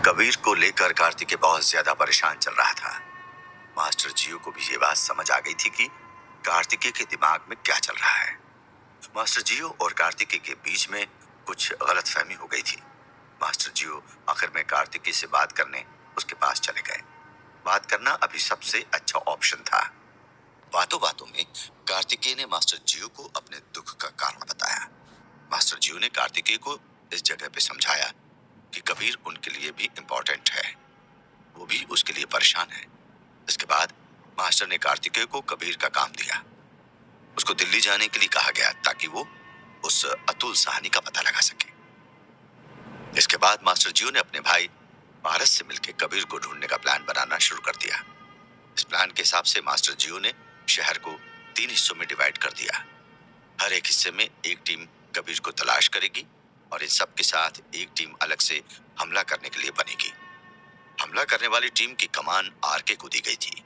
कबीर को लेकर कार्तिकेय बहुत ज्यादा परेशान चल रहा था। मास्टर जियो को भी ये बात समझ आ गई थी कि कार्तिकेय के दिमाग में क्या चल रहा है। मास्टर जियो और कार्तिकेय के बीच में कुछ गलतफहमी हो गई थी। मास्टर जियो आखिर में कार्तिकेय से बात करने उसके पास चले गए। बात करना अभी सबसे अच्छा ऑप्शन था। बातों बातों में कार्तिकेय ने मास्टर जियो को अपने दुख का कारण बताया। मास्टर जियो ने कार्तिकेय को इस जगह पे समझाया कि कबीर उनके लिए भी इम्पोर्टेंट है, वो भी उसके लिए परेशान है। इसके बाद मास्टर ने कार्तिकेय को कबीर का काम दिया। उसको दिल्ली जाने के लिए कहा गया ताकि वो उस अतुल साहनी का पता लगा सके। इसके बाद मास्टर जियो ने अपने भाई पारस से मिलकर कबीर को ढूंढने का प्लान बनाना शुरू कर दिया। इस प्लान के हिसाब से मास्टर जियो ने शहर को 3 हिस्सों में डिवाइड कर दिया। हर एक हिस्से में एक टीम कबीर को तलाश करेगी और इन सब के साथ एक टीम अलग से हमला करने के लिए बनेगी। हमला करने वाली टीम की कमान आरके को दी गई थी।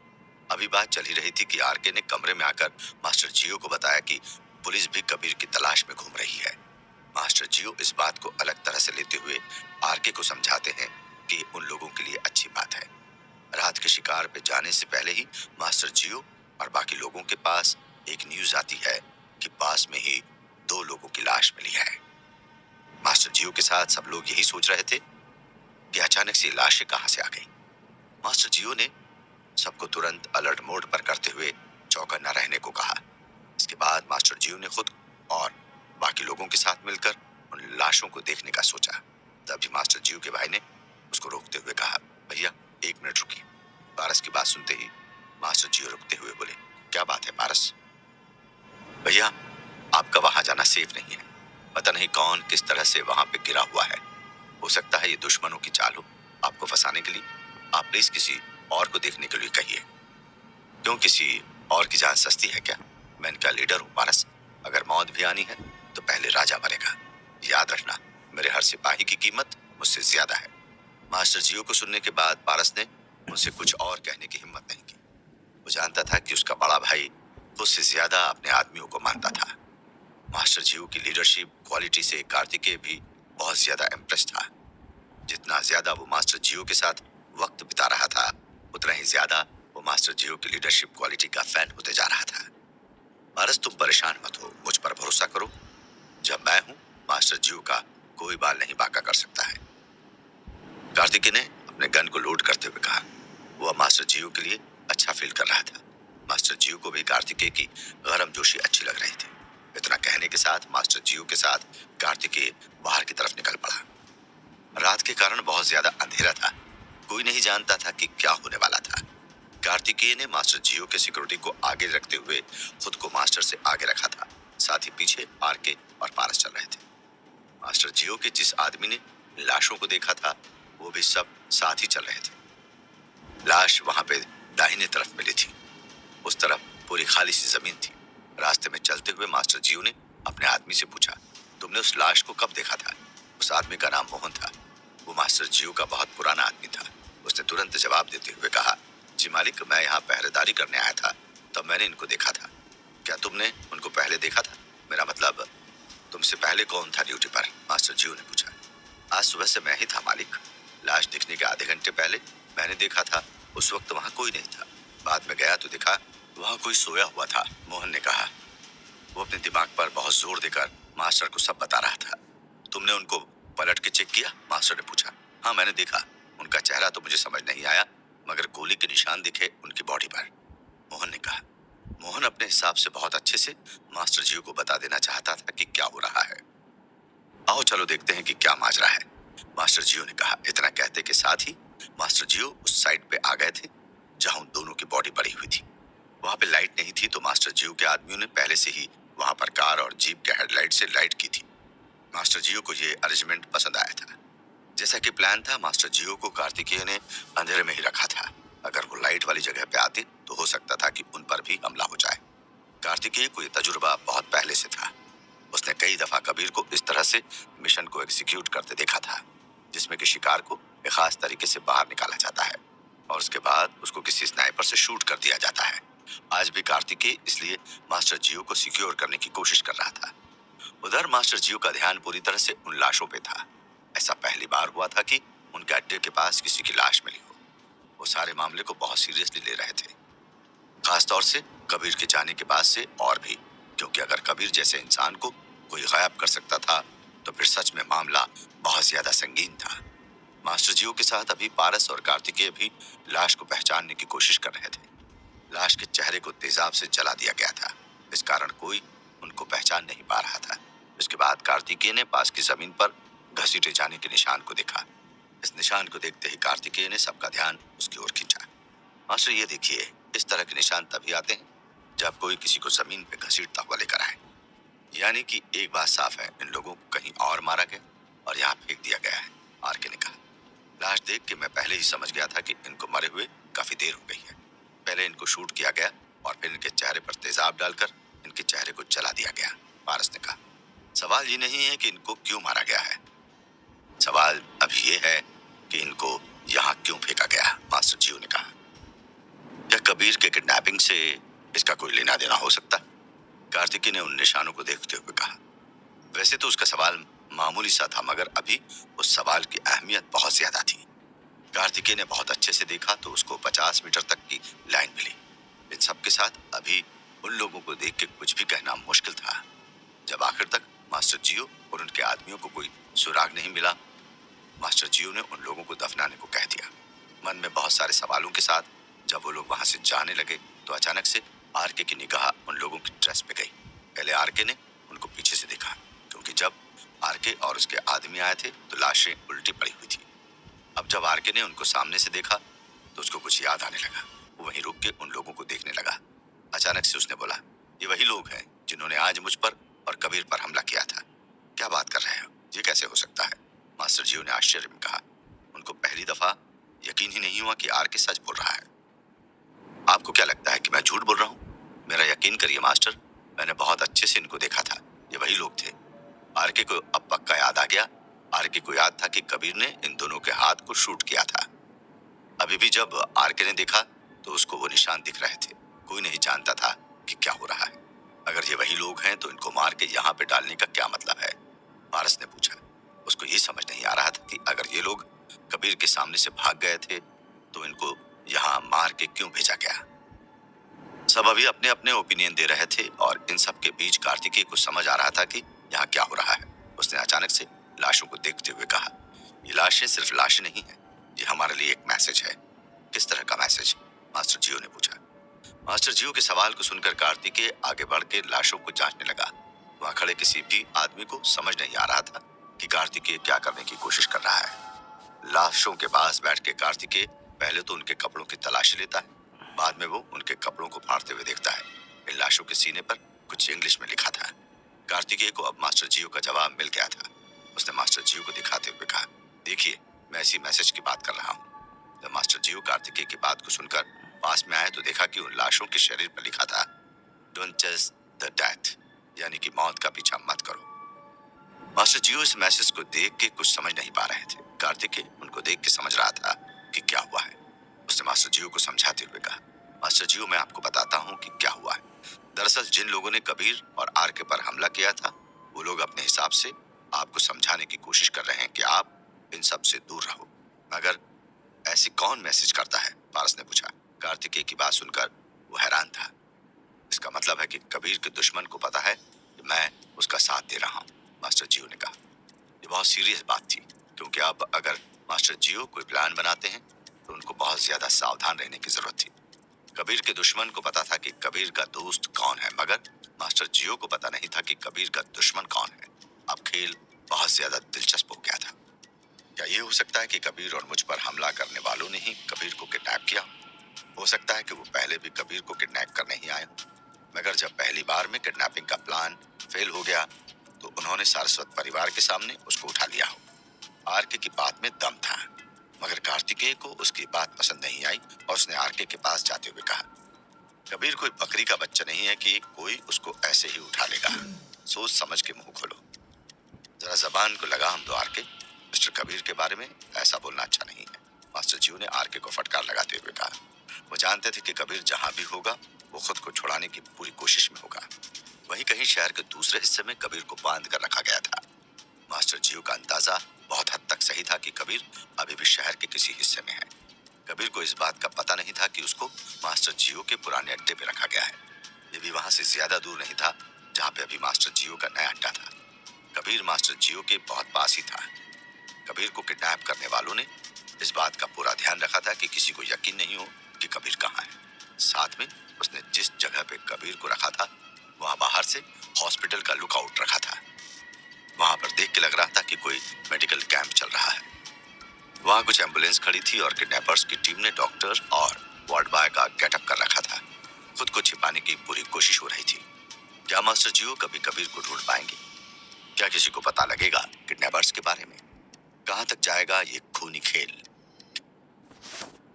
अभी बात चल ही रही थी कि आरके ने कमरे में आकर मास्टर जियो को बताया कि पुलिस भी कबीर की तलाश में घूम रही है। मास्टर जियो इस बात को अलग तरह से लेते हुए आरके को समझाते हैं कि उन लोगों के लिए अच्छी बात है। रात के शिकार पे जाने से पहले ही मास्टर जियो और बाकी लोगों के पास एक न्यूज आती है कि पास में ही 2 लोगों की लाश मिली है। मास्टर जियो के साथ सब लोग यही सोच रहे थे कि अचानक से लाशें कहां से आ गई। मास्टर जियो ने सबको तुरंत अलर्ट मोड पर करते हुए चौकन्ना रहने को कहा। इसके बाद मास्टर जियो ने खुद और बाकी लोगों के साथ मिलकर उन लाशों को देखने का सोचा। तभी मास्टर जियो के भाई ने उसको रोकते हुए कहा, भैया 1 मिनट रुकिए। पारस की बात सुनते ही मास्टर जियो रुकते हुए बोले, क्या बात है पारस? भैया आपका वहां जाना सेफ नहीं है। पता नहीं कौन किस तरह से वहां पे गिरा हुआ है। हो सकता है ये दुश्मनों की चाल हो आपको फंसाने के लिए। आप प्लीज किसी और को देखने के लिए कहिए। क्यों, किसी और की जान सस्ती है क्या? मैं इनका लीडर हूँ पारस। अगर मौत भी आनी है तो पहले राजा मरेगा। याद रखना, मेरे हर सिपाही की कीमत मुझसे ज्यादा है। मास्टर जियो को सुनने के बाद पारस ने उनसे कुछ और कहने की हिम्मत नहीं की। वो जानता था कि उसका बड़ा भाई खुद से ज्यादा अपने आदमियों को मानता था। मास्टर जियो की लीडरशिप क्वालिटी से कार्तिकेय भी बहुत ज्यादा इम्प्रेस था। जितना ज्यादा वो मास्टर जियो के साथ वक्त बिता रहा था, उतना ही ज्यादा वो मास्टर जियो की लीडरशिप क्वालिटी का फैन होते जा रहा था। पारस तुम परेशान मत हो, मुझ पर भरोसा करो। जब मैं हूं, मास्टर जियो का कोई बाल नहीं बांका कर सकता है। कार्तिकेय ने अपने गन को लोड करते हुए कहा। वो मास्टर जियो के लिए अच्छा फील कर रहा था। मास्टर जियो को भी कार्तिकेय की गर्मजोशी अच्छी लग रही थी। इतना कहने के साथ मास्टर जियो के साथ कार्तिकेय बाहर की तरफ निकल पड़ा। रात के कारण बहुत ज्यादा अंधेरा था। कोई नहीं जानता था कि क्या होने वाला था। कार्तिकेय ने मास्टर जियो के सिक्योरिटी को आगे रखते हुए खुद को मास्टर से आगे रखा था। साथ ही पीछे आरके और पारस चल रहे थे। मास्टर जियो के जिस आदमी ने लाशों को देखा था, वो भी सब साथ ही चल रहे थे। लाश वहां पे दाहिने तरफ मिली थी। उस तरफ पूरी खाली सी जमीन थी। रास्ते में चलते हुए मास्टर जियो ने अपने आदमी से पूछा, तुमने उस लाश को कब देखा था? उस आदमी का नाम मोहन था। वो मास्टर जियो का बहुत पुराना आदमी था। उसने तुरंत जवाब देते हुए कहा, जी मालिक, मैं यहाँ पहरेदारी करने आया था, तब मैंने इनको देखा था। क्या तुमने उनको पहले देखा था? मेरा मतलब तुमसे पहले कौन था ड्यूटी पर? मास्टर जियो ने पूछा। आज सुबह से मैं ही था मालिक। लाश दिखने के आधे घंटे पहले मैंने देखा था। उस वक्त वहां कोई नहीं था। बाद में गया तो देखा वहां कोई सोया हुआ था, मोहन ने कहा। वो अपने दिमाग पर बहुत जोर देकर मास्टर को सब बता रहा था। तुमने उनको पलट के चेक किया? मास्टर ने पूछा। हाँ, मैंने देखा। उनका चेहरा तो मुझे समझ नहीं आया, मगर गोली के निशान दिखे उनकी बॉडी पर, मोहन ने कहा। मोहन अपने हिसाब से बहुत अच्छे से मास्टर जियो को बता देना चाहता था कि क्या हो रहा है। आओ चलो देखते हैं कि क्या माजरा है, मास्टर जियो ने कहा। इतना कहते के साथ ही मास्टर जियो उस साइड पे आ गए थे जहां उन दोनों की बॉडी पड़ी हुई थी। वहां पे लाइट नहीं थी तो मास्टर जियो के आदमियों ने पहले से ही वहां पर कार और जीप के हेडलाइट से लाइट की थी। मास्टर जियो को ये अरेंजमेंट पसंद आया था। जैसा कि प्लान था, मास्टर जियो को कार्तिकेय ने अंधेरे में ही रखा था। अगर वो लाइट वाली जगह पे आते तो हो सकता था कि उन पर भी हमला हो जाए। कार्तिकेय को ये तजुर्बा बहुत पहले से था। उसने कई दफा कबीर को इस तरह से मिशन को एग्जीक्यूट करते देखा था, जिसमें कि शिकार को एक खास तरीके से बाहर निकाला जाता है और उसके बाद उसको किसी स्नाइपर से शूट कर दिया जाता है। आज भी कार्तिकेय इसलिए मास्टर जियो को सिक्योर करने की कोशिश कर रहा था। उधर मास्टर जियो का ध्यान पूरी तरह से उन लाशों पे था। ऐसा पहली बार हुआ था कि उनके अड्डे के पास किसी की लाश मिली हो। वो सारे मामले को बहुत सीरियसली ले रहे थे, खासतौर से कबीर के जाने के बाद से और भी, क्योंकि अगर कबीर जैसे इंसान को कोई गायब कर सकता था तो फिर सच में मामला बहुत ज्यादा संगीन था। मास्टर जियो के साथ अभी पारस और कार्तिकेय भी लाश को पहचानने की कोशिश कर रहे थे। लाश के चेहरे को तेजाब से जला दिया गया था, इस कारण कोई उनको पहचान नहीं पा रहा था। इसके बाद कार्तिकेय ने पास की जमीन पर घसीटे जाने के निशान को देखा। इस निशान को देखते ही कार्तिकेय ने सबका ध्यान उसकी ओर खींचा। मास्टर ये देखिए, इस तरह के निशान तभी आते हैं जब कोई किसी को जमीन पे घसीटता हुआ लेकर आए। यानी कि एक बात साफ है, इन लोगों को कहीं और मारा गया और यहाँ फेंक दिया गया है, आरके ने कहा। लाश देख के मैं पहले ही समझ गया था कि इनको मरे हुए काफी देर हो गई है। पहले इनको शूट किया गया और फिर इनके चेहरे पर तेजाब डालकर इनके चेहरे को जला दिया गया, पारस ने कहा। सवाल ये नहीं है कि इनको क्यों मारा गया है, सवाल अभी ये है कि इनको यहाँ क्यों फेंका गया, मास्टर जियो ने कहा। क्या कबीर के किडनैपिंग से इसका कोई लेना देना हो सकता? कार्तिकी ने उन निशानों को देखते हुए कहा। वैसे तो उसका सवाल मामूली सा था, मगर अभी उस सवाल की अहमियत बहुत ज्यादा थी। कार्तिकेय ने बहुत अच्छे से देखा तो उसको 50 मीटर तक की लाइन मिली। इन सब के साथ अभी उन लोगों को देख के कुछ भी कहना मुश्किल था। जब आखिर तक मास्टर जियो और उनके आदमियों को कोई सुराग नहीं मिला, मास्टर जियो ने उन लोगों को दफनाने को कह दिया। मन में बहुत सारे सवालों के साथ जब वो लोग वहां से जाने लगे तो अचानक से आरके की निगाह उन लोगों की ड्रेस पे गई। पहले आरके ने उनको पीछे से देखा, क्योंकि जब आरके और उसके आदमी आए थे तो लाशें उल्टी पड़ी हुई थी। अब जब आरके ने उनको सामने से देखा तो उसको कुछ याद आने लगा। वो वहीं रुक के उन लोगों को देखने लगा। अचानक से उसने बोला, ये वही लोग हैं जिन्होंने आज मुझ पर और कबीर पर हमला किया था। क्या बात कर रहे हो, ये कैसे हो सकता है? मास्टर जियो ने आश्चर्य में कहा। उनको पहली दफा यकीन ही नहीं हुआ कि आरके सच बोल रहा है। आपको क्या लगता है कि मैं झूठ बोल रहा हूँ? मेरा यकीन करिए मास्टर, मैंने बहुत अच्छे से इनको देखा था, ये वही लोग थे। आरके को अब पक्का याद आ गया। आरके को याद था कि कबीर ने इन दोनों के हाथ को शूट किया था। अभी भी जब आरके ने देखा तो उसको वो निशान दिख रहे थे। कोई नहीं जानता था कि क्या हो रहा है। अगर ये वही लोग हैं तो इनको मार के यहाँ पे डालने का क्या मतलब है, पारस ने पूछा। उसको ये समझ नहीं आ रहा था कि अगर ये लोग कबीर के सामने से भाग गए थे तो इनको यहाँ मार के क्यों भेजा गया। सब अभी अपने अपने ओपिनियन दे रहे थे और इन सब के बीच कार्तिकेय को समझ आ रहा था कि यहाँ क्या हो रहा है। उसने अचानक से लाशों को देखते हुए कहा, ये लाशें सिर्फ लाशें नहीं है, ये हमारे लिए एक मैसेज है। किस तरह का मैसेज, मास्टर जियो ने पूछा। मास्टर जियो के सवाल को सुनकर कार्तिकेय आगे बढ़ के लाशों को जांचने लगा। वहां खड़े किसी भी आदमी को समझ नहीं आ रहा था कि कार्तिकेय क्या करने की कोशिश कर रहा है। लाशों के पास बैठ के कार्तिकेय पहले तो उनके कपड़ों की तलाशी लेता है, बाद में वो उनके कपड़ों को फाड़ते हुए देखता है। इन लाशों के सीने पर कुछ इंग्लिश में लिखा था। कार्तिकेय को अब मास्टर जियो का जवाब मिल गया था। उसने मास्टर जियो को दिखाते हुए कहा, देखिए मैं इसी मैसेज की बात कर रहा हूँ। जब मास्टर जियो कार्तिकेय की बात को सुनकर पास में आए तो देखा कि उन लाशों के शरीर पर लिखा था, डोंट चेस द डेथ, यानी कि मौत का पीछा मत करो। मास्टर जियो इस मैसेज को देख के कुछ समझ नहीं पा रहे थे। कार्तिकेय उनको देख के समझ रहा था कि क्या हुआ है। उसने मास्टर जियो को समझाते हुए कहा, मास्टर जियो मैं आपको बताता हूँ कि क्या हुआ है। दरअसल जिन लोगों ने कबीर और आरके पर हमला किया था वो लोग अपने हिसाब से आपको समझाने की कोशिश कर रहे हैं कि आप इन सब से दूर रहो। मगर ऐसी कौन मैसेज करता है, पारस ने पूछा। कार्तिकेय की बात सुनकर वो हैरान था। इसका मतलब है कि कबीर के दुश्मन को पता है कि मैं उसका साथ दे रहा हूँ, मास्टर जियो ने कहा। ये बहुत सीरियस बात थी, क्योंकि अब अगर मास्टर जियो कोई प्लान बनाते हैं तो उनको बहुत ज्यादा सावधान रहने की जरूरत थी। कबीर के दुश्मन को पता था कि कबीर का दोस्त कौन है, मगर मास्टर जियो को पता नहीं था कि कबीर का दुश्मन कौन है। अब खेल बहुत ज्यादा दिलचस्प हो गया था। क्या ये हो सकता है कि कबीर और मुझ पर हमला करने वालों ने ही कबीर को किडनैप किया? हो सकता है कि वो पहले भी कबीर को किडनैप करने ही आए, मगर जब पहली बार में किडनैपिंग का प्लान फेल हो गया तो उन्होंने सारस्वत परिवार के सामने उसको उठा लिया हो। आरके की बात में दम था, मगर कार्तिकेय को उसकी बात पसंद नहीं आई और उसने आरके के पास जाते हुए कहा, कबीर कोई बकरी का बच्चा नहीं है कि कोई उसको ऐसे ही उठा लेगा। सोच समझ के मुंह खोलो, जरा जबान को लगाम दो आरके। मिस्टर कबीर के बारे में ऐसा बोलना अच्छा नहीं है, मास्टर जियो ने आरके को फटकार लगाते हुए कहा। वो जानते थे कि कबीर जहां भी होगा वो खुद को छुड़ाने की पूरी कोशिश में होगा। वहीं कहीं शहर के दूसरे हिस्से में कबीर को बांध कर रखा गया था। मास्टर जियो का अंदाजा बहुत हद तक सही था कि कबीर अभी भी शहर के किसी हिस्से में है। कबीर को इस बात का पता नहीं था कि उसको मास्टर जियो के पुराने अड्डे पे रखा गया है। ये भी वहां से ज्यादा दूर नहीं था जहाँ पे अभी मास्टर जियो का नया अड्डा था। कबीर मास्टर जियो के बहुत पास ही था। कबीर को किडनैप करने वालों ने इस बात का पूरा ध्यान रखा था कि किसी को यकीन नहीं हो कि कबीर कहाँ है। साथ में उसने जिस जगह पे कबीर को रखा था वहां बाहर से हॉस्पिटल का लुकआउट रखा था। वहां पर देख के लग रहा था कि कोई मेडिकल कैंप चल रहा है। वहां कुछ एम्बुलेंस खड़ी थी और किडनैपर्स की टीम ने डॉक्टर और वार्ड बॉय का गेटअप कर रखा था। खुद को छिपाने की पूरी कोशिश हो रही थी। क्या मास्टर जियो कभी कबीर को ढूंढ पाएंगे? क्या किसी को पता लगेगा किडनैपर्स के बारे में? कहां तक जाएगा ये खूनी खेल?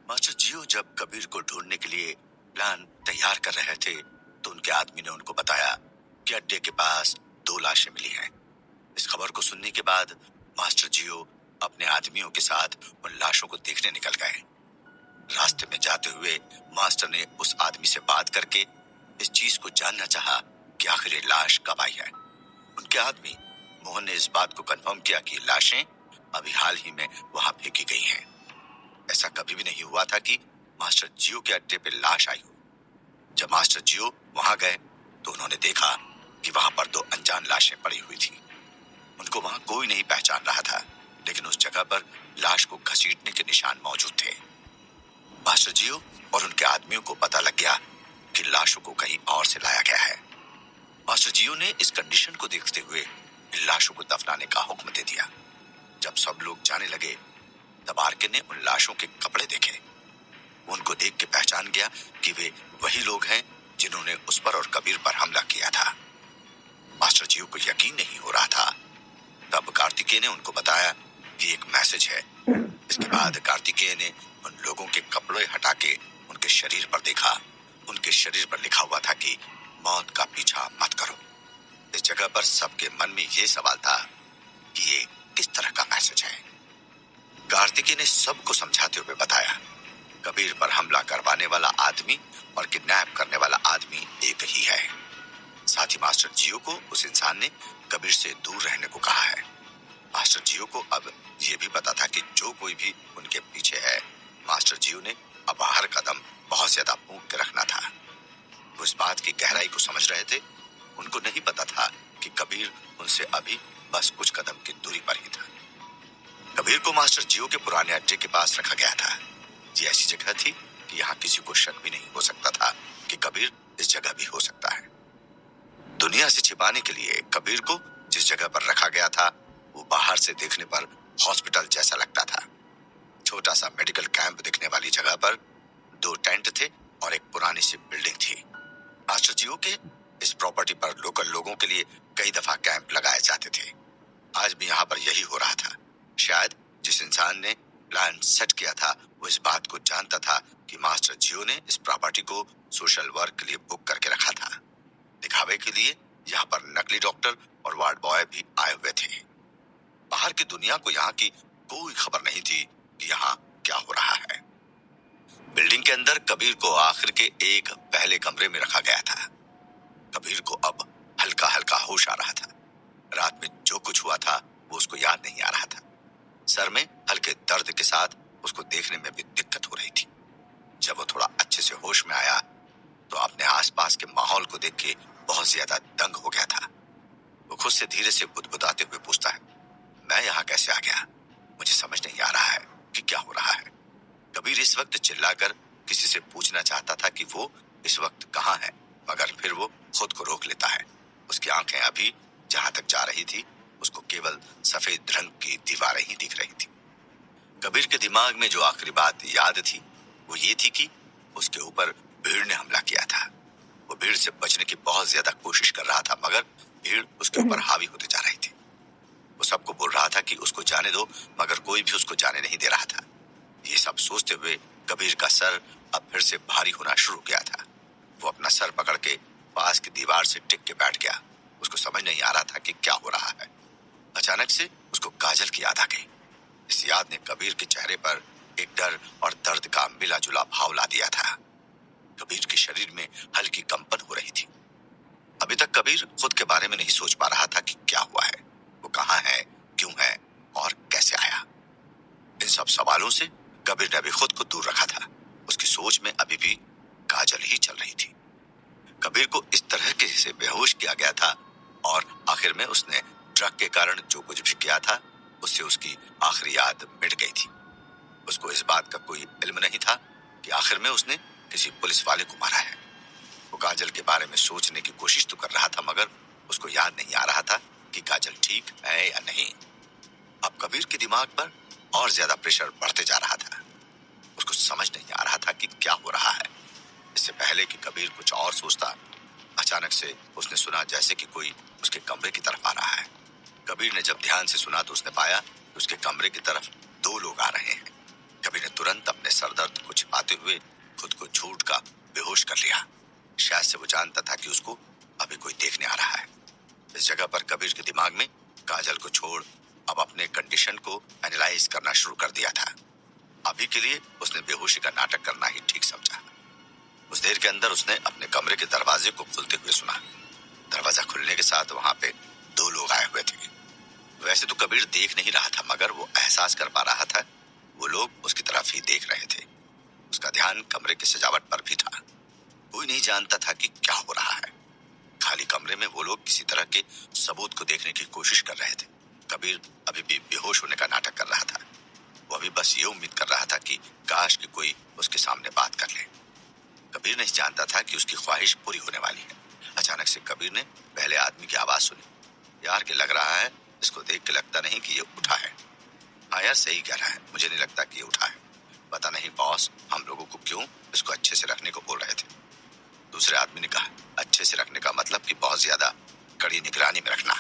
मास्टर जियो जब कबीर को ढूंढने के लिए प्लान तैयार कर रहे थे तो उनके आदमी ने उनको बताया कि अड्डे के पास 2 लाशें मिली हैं। इस खबर को सुनने के बाद मास्टर जियो अपने आदमियों के साथ उन लाशों को देखने निकल गए। रास्ते में जाते हुए मास्टर ने उस आदमी से बात करके इस चीज को जानना चाहा कि आखिर ये लाश कब आई है। उनके आदमी मोहन ने इस बात को कंफर्म किया कि लाशें अभी हाल ही में वहां फेंकी गई हैं। ऐसा कभी भी नहीं हुआ था कि मास्टर जियो के अड्डे पे लाश आई हो। जब मास्टर जियो वहां गए तो उन्होंने देखा कि वहां पर 2 अनजान लाशें पड़ी हुई थी। उनको वहां कोई नहीं पहचान रहा था, लेकिन उस जगह पर लाश को घसीटने के निशान मौजूद थे। मास्टर जियो और उनके आदमियों को पता लग गया कि लाशों को कहीं और से लाया गया है। मास्टर जियो ने इस कंडीशन को देखते हुए इन लाशों को दफनाने का हुक्म दे दिया। जब सब लोग जाने लगे तब आरके ने उन लाशों के कपड़े देखे। उनको देख के पहचान गया कि वे वही लोग हैं जिन्होंने उस पर और कबीर पर हमला किया था। मास्टर जियो को यकीन नहीं हो रहा था। तब कार्तिकेय ने उनको बताया कि एक मैसेज है। इसके बाद कार्तिकेय ने उन लोगों के कपड़े हटा के उनके शरीर पर देखा। उनके शरीर पर लिखा हुआ था कि मौत का पीछा मत करो। इस जगह पर सबके मन में ये सवाल था कि ये किस तरह का मैसेज है। कार्तिकेय ने सबको समझाते हुए बताया, कबीर पर हमला करवाने वाला आदमी और किडनैप करने वाला आदमी एक ही है। साथ ही मास्टर जियो को उस इंसान ने कबीर से दूर रहने को कहा है। मास्टर जियो को अब ये भी पता था कि जो कोई भी उनके पीछे है, मास्टर जियो ने अब हर कदम बहुत ज्यादा फूंक के रखना था। वो इस बात की गहराई को समझ रहे थे। उनको नहीं पता था कि कबीर उनसे अभी बस कुछ कदम की दूरी पर ही था। कबीर को मास्टर जियो के पुराने अड्डे के पास रखा गया था। ये ऐसी जगह थी कि यहाँ किसी को शक भी नहीं हो सकता था कि कबीर इस जगह भी हो सकता है। दुनिया से छिपाने के लिए कबीर को जिस जगह पर रखा गया था वो बाहर से देखने पर हॉस्पिटल जैसा लगता था। छोटा सा मेडिकल कैंप दिखने वाली जगह पर 2 टेंट थे और एक पुरानी सी बिल्डिंग थी। मास्टर जियो के इस प्रॉपर्टी पर लोकल लोगों के लिए कई दफा कैंप लगाए जाते थे। आज भी यहाँ पर यही हो रहा था। शायद जिस इंसान ने प्लान सेट किया था वो इस बात को जानता था कि मास्टर जियो ने इस प्रॉपर्टी को सोशल वर्क के लिए बुक करके रखा था। दिखावे के लिए यहाँ पर नकली डॉक्टर और वार्ड बॉय भी आए हुए थे। बाहर की दुनिया को यहाँ की कोई खबर नहीं थी कि यहाँ क्या हो रहा है। बिल्डिंग के अंदर कबीर को आखिर के एक पहले कमरे में रखा गया था। कबीर को अब हल्का हल्का होश आ रहा था। रात में जो कुछ हुआ था वो उसको याद नहीं आ रहा था। सर में हल्के दर्द के साथ उसको देखने में भी दिक्कत हो रही थी। जब वो थोड़ा अच्छे से होश में आया तो अपने आसपास के माहौल को देख के बहुत ज्यादा दंग हो गया था। वो खुद से धीरे से बुदबुदाते हुए पूछता है, मैं यहाँ कैसे आ गया? मुझे समझ नहीं आ रहा है कि क्या हो रहा है। कबीर इस वक्त चिल्लाकर किसी से पूछना चाहता था कि वो इस वक्त कहाँ है, मगर फिर वो खुद को रोक लेता है। उसकी आंखें अभी जहां तक जा रही थी उसको केवल सफेद रंग की दीवारें ही दिख रही थी। कबीर के दिमाग में जो आखिरी बात याद थी वो ये थी कि उसके ऊपर भीड़ ने हमला किया था। वो भीड़ से बचने की बहुत ज्यादा कोशिश कर रहा था, मगर भीड़ उसके ऊपर हावी होते जा रही थी। वो सबको बोल रहा था कि उसको जाने दो, मगर कोई भी उसको जाने नहीं दे रहा था। ये सब सोचते हुए कबीर का सर अब फिर से भारी होना शुरू हो गया था। वो अपना सर पकड़ के पास की दीवार से टिक के बैठ गया। उसको समझ नहीं आ रहा था कि क्या हो रहा है। अचानक से उसको काजल की याद आ गई। इस याद ने कबीर के चेहरे पर एक डर और दर्द का मिला जुला भाव ला दिया था। कबीर के शरीर में हल्की कंपन हो रही थी। अभी तक कबीर खुद के बारे में नहीं सोच पा रहा था कि क्या हुआ है, वो कहाँ है, क्यों है और कैसे सब सवालों से कबीर ने अभी खुद को दूर रखा था। उसकी सोच में अभी भी काजल ही चल रही थी। कबीर को इस तरह के से बेहोश किया गया था और आखिर में उसने ड्रग के कारण जो कुछ भी किया था उससे उसकी आखिरी याद मिट गई थी। उसको इस बात का कोई इल्म नहीं था कि आखिर में उसने किसी पुलिस वाले को मारा है। वो काजल के बारे में सोचने की कोशिश तो कर रहा था, मगर उसको याद नहीं आ रहा था कि काजल ठीक है या नहीं। अब कबीर के दिमाग पर और ज्यादा प्रेशर बढ़ते जा रहा था। उसको समझ नहीं आ रहा था कि क्या हो रहा है। इससे पहले कि कबीर कुछ और सोचता, अचानक से उसने सुना जैसे कि कोई उसके कमरे की तरफ आ रहा है। कबीर ने जब ध्यान से सुना तो उसने पाया कि उसके कमरे की तरफ दो लोग आ रहे हैं। कबीर ने तुरंत अपने सरदर्द को छिपाते हुए खुद को झूठ का बेहोश कर लिया। शायद से वो जानता था कि उसको अभी कोई देखने आ रहा है। इस जगह पर कबीर के दिमाग में काजल को छोड़ अब अपने कंडीशन को एनालाइज करना शुरू कर दिया था। अभी के लिए उसने बेहोशी का नाटक करना ही ठीक समझा। उस देर के अंदर उसने अपने कमरे के दरवाजे को खुलते हुए सुना। दरवाजा खुलने के साथ वहां पे दो लोग आए हुए थे। वैसे तो कबीर देख नहीं रहा था, मगर वो एहसास कर पा रहा था वो लोग उसकी तरफ ही देख रहे थे। उसका ध्यान कमरे की सजावट पर भी था। कोई नहीं जानता था कि क्या हो रहा है। खाली कमरे में वो लोग किसी तरह के सबूत को देखने की कोशिश कर रहे थे। कबीर अभी भी बेहोश होने का नाटक कर रहा था। वो अभी बस ये उम्मीद कर रहा था कि काश कि कोई उसके सामने बात कर ले। कबीर नहीं जानता था कि उसकी ख्वाहिश पूरी होने वाली है। अचानक से कबीर ने पहले आदमी की आवाज सुनी। यार के लग रहा है, इसको देख के लगता नहीं कि ये उठा है। हाँ यार, सही कह रहा है, मुझे नहीं लगता कि ये उठा है। पता नहीं बॉस हम लोगों को क्यों इसको अच्छे से रखने को बोल रहे थे। दूसरे आदमी ने कहा, अच्छे से रखने का मतलब कि बहुत ज्यादा कड़ी निगरानी में रखना।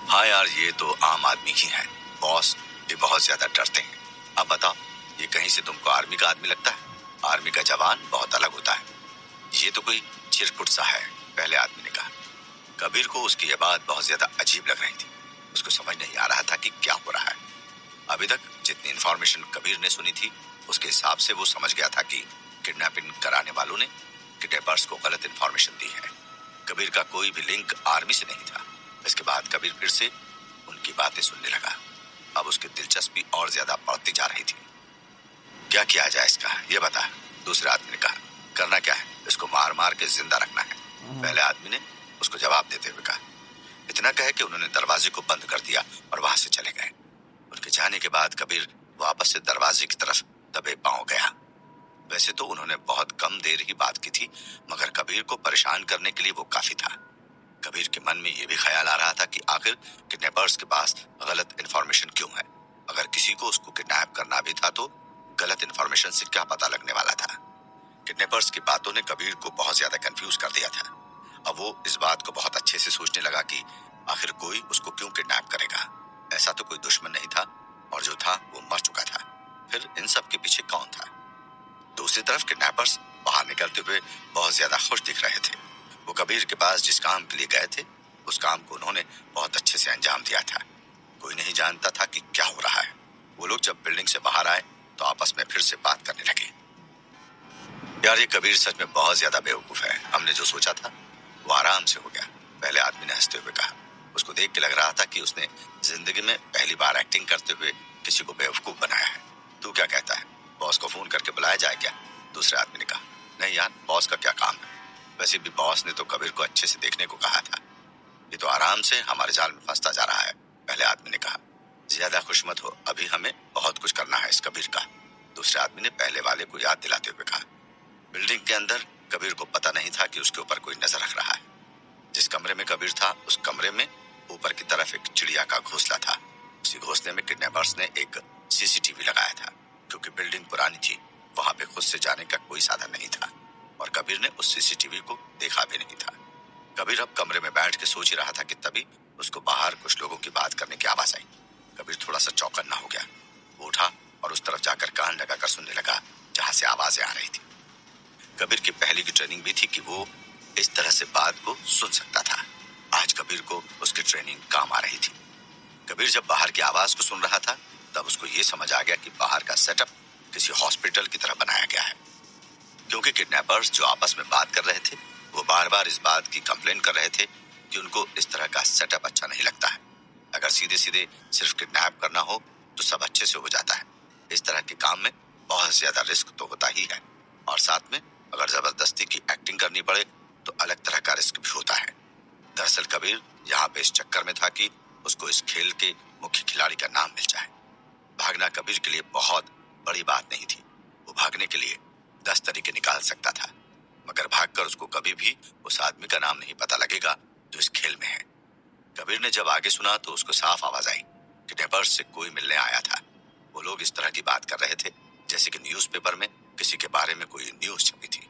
हाँ यार, ये तो आम आदमी ही है बॉस, ये बहुत ज्यादा डरते हैं। अब बताओ, ये कहीं से तुमको आर्मी का आदमी लगता है? आर्मी का जवान बहुत अलग होता है, ये तो कोई चिरकुट सा है, पहले आदमी ने कहा। कबीर को उसकी ये बात बहुत ज्यादा अजीब लग रही थी। उसको समझ नहीं आ रहा था कि क्या हो रहा है। अभी तक जितनी इन्फॉर्मेशन कबीर ने सुनी थी उसके हिसाब से वो समझ गया था कि किडनैपिंग कराने वालों ने किडनैपर्स को गलत इन्फॉर्मेशन दी है। कबीर का कोई भी लिंक आर्मी से नहीं था। इसके बाद कबीर फिर से उनकी बातें सुनने लगा। अब उसकी दिलचस्पी और ज्यादा बढ़ती जा रही थी। क्या किया जाए इसका, ये बता, दूसरे आदमी ने कहा। करना क्या है, इसको मार मार के जिंदा रखना है, पहले आदमी ने उसको जवाब देते हुए कहा। इतना कह के उन्होंने दरवाजे को बंद कर दिया और वहां से चले गए। उनके जाने के बाद कबीर वापस से दरवाजे की तरफ दबे पांव गया। वैसे तो उन्होंने बहुत कम देर ही बात की थी, मगर कबीर को परेशान करने के लिए वो काफी था। कबीर के मन में ये भी ख्याल आ रहा था कि आखिर किडनैपर्स के पास गलत इन्फॉर्मेशन क्यों है। अगर किसी को उसको किडनैप करना भी था तो गलत इन्फॉर्मेशन से क्या पता लगने वाला था। किडनैपर्स की बातों ने कबीर को बहुत ज्यादा कंफ्यूज कर दिया था। अब वो इस बात को बहुत अच्छे से सोचने लगा कि आखिर कोई उसको क्यों किडनैप करेगा। ऐसा तो कोई दुश्मन नहीं था, और जो था वो मर चुका था। फिर इन सब के पीछे कौन था? दूसरी तरफ किडनैपर्स बाहर निकलते हुए बहुत ज्यादा खुश दिख रहे थे। वो कबीर के पास जिस काम के लिए गए थे उस काम को उन्होंने बहुत अच्छे से अंजाम दिया था। कोई नहीं जानता था कि क्या हो रहा है। वो लोग जब बिल्डिंग से बाहर आए तो आपस में फिर से बात करने लगे। यार, ये कबीर सच में बहुत ज्यादा बेवकूफ है। हमने जो सोचा था वो आराम से हो गया, पहले आदमी ने हंसते हुए कहा। उसको देख के लग रहा था कि उसने जिंदगी में पहली बार एक्टिंग करते हुए किसी को बेवकूफ बनाया है। तू क्या कहता है, बॉस को फोन करके बुलाया जाए क्या? दूसरे आदमी ने कहा। नहीं यार, बॉस का क्या काम है। वैसे भी बॉस ने तो कबीर को अच्छे से देखने को कहा था। ये तो आराम से हमारे जाल में फंसता जा रहा है, पहले आदमी ने कहा। ज्यादा खुश मत हो, अभी हमें बहुत कुछ करना है इस कबीर का, दूसरे आदमी ने पहले वाले को याद दिलाते हुए कहा। बिल्डिंग के अंदर कबीर को पता नहीं था कि उसके ऊपर कोई नजर रख रहा है। जिस कमरे में कबीर था उस कमरे में ऊपर की तरफ एक चिड़िया का घोंसला था। उसी घोंसले में किडनैपर्स ने एक सीसीटीवी लगाया था। क्योंकि बिल्डिंग पुरानी थी, वहां पे खुद से जाने का कोई साधन नहीं था और कबीर ने उस सीसीटीवी को देखा भी नहीं था। कबीर अब कमरे में बैठ के सोच ही रहा था कि तभी उसको बाहर कुछ लोगों की बात करने की आवाज आई। कबीर थोड़ा सा चौकन्ना हो गया। वो उठा और उस तरफ जाकर कान लगाकर सुनने लगा जहां से आवाजें आ रही थी। कबीर की पहले की ट्रेनिंग भी थी कि वो इस तरह से बात को सुन सकता था। आज कबीर को उसकी ट्रेनिंग काम आ रही थी। कबीर जब बाहर की आवाज को सुन रहा था तब उसको ये समझ आ गया कि बाहर का सेटअप किसी हॉस्पिटल की तरह बनाया गया है। क्योंकि किडनैपर्स जो आपस में बात कर रहे थे वो बार बार इस बात की कंप्लेन कर रहे थे कि उनको इस तरह का सेटअप अच्छा नहीं लगता है। अगर सीधे सीधे सिर्फ किडनैप करना हो तो सब अच्छे से हो जाता है, इस तरह के काम में बहुत ज्यादा रिस्क तो होता ही है, और साथ में अगर जबरदस्ती की एक्टिंग करनी पड़े तो अलग तरह का रिस्क भी होता है। दरअसल कबीर यहाँ पे इस चक्कर में था कि उसको इस खेल के मुख्य खिलाड़ी का नाम मिल जाए। भागना कबीर के लिए बहुत बड़ी बात नहीं थी। वो भागने के लिए 10 तरीके निकाल सकता था, मगर भागकर उसको कभी भी उस आदमी का नाम नहीं पता लगेगा जो इस खेल में है। कबीर ने जब आगे सुना तो उसको साफ आवाज आई कि नेबर्स से कोई मिलने आया था। वो लोग इस तरह की बात कर रहे थे जैसे कि न्यूज़पेपर में किसी के बारे में कोई न्यूज छपी थी।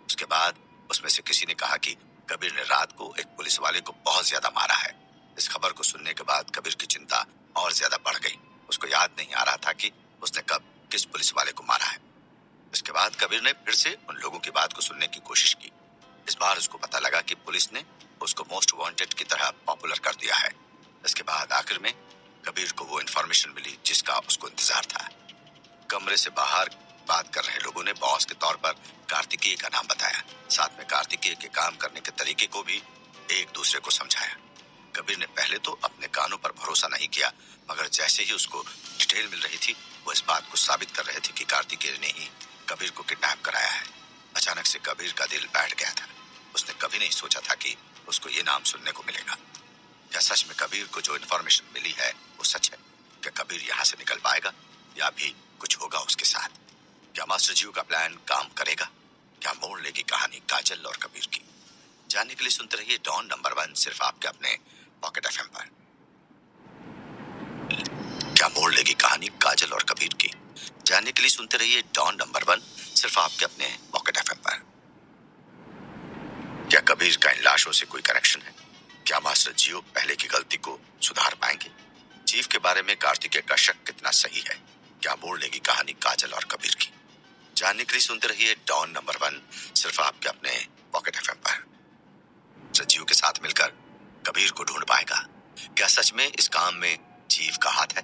उसके बाद उसमें से किसी ने कहा कि कबीर ने रात को एक पुलिस वाले को बहुत ज्यादा मारा है। इस खबर को सुनने के बाद कबीर की चिंता और ज्यादा बढ़ गई। उसको याद नहीं आ रहा था कि उसने कब किस पुलिस वाले को मारा है। इसके बाद कबीर ने फिर से उन लोगों की बात को सुनने की कोशिश की। इस बार उसको पता लगा कि पुलिस ने उसको मोस्ट वांटेड की तरह पॉपुलर कर दिया है। इसके बाद आखिर में कबीर को वो इन्फॉर्मेशन मिली जिसका उसको इंतजार था। कमरे से बाहर बात कर रहे लोगों ने बॉस के तौर पर कार्तिकेय का नाम बताया। साथ में कार्तिकेय के काम करने के तरीके को भी एक दूसरे को समझाया। कबीर ने पहले तो अपने कानों पर भरोसा नहीं किया, मगर जैसे ही उसको डिटेल मिल रही थी वो इस बात को साबित कर रहे थे कि कार्तिकेय ने ही कबीर को किडनैप कराया है। अचानक से कबीर का दिल बैठ गया था। उसने कभी नहीं सोचा था कि उसको ये नाम सुनने को मिलेगा। क्या सच में कबीर को जो इन्फॉर्मेशन मिली है वो सच है? क्या कबीर यहाँ से निकल पाएगा या भी कुछ होगा उसके साथ? क्या मास्टर जीव का प्लान काम करेगा? क्या मोड़ लेगी कहानी काजल और कबीर की? जानने के लिए सुनते रहिए डॉन नंबर 1 सिर्फ आपके अपने पॉकेट एफएम पर। क्या मोड़ लेगी कहानी काजल और कबीर की? जानने के लिए सुनते रहिए डॉन नंबर 1 सिर्फ आपके अपने पॉकेट एफएम पर। क्या कबीर का इन लाशों से कोई कनेक्शन है? क्या मास्टर जियो पहले की गलती को सुधार पाएंगे? चीफ के बारे में कार्तिकेय का शक कितना सही है? क्या मोड़ लेगी कहानी काजल और कबीर की? जानने के लिए सुनते रहिए डॉन नंबर 1 सिर्फ आपके अपने पॉकेट एफएम पर। सचिव के साथ मिलकर कबीर को ढूंढ पाएगा? क्या सच में इस काम में चीफ का हाथ है?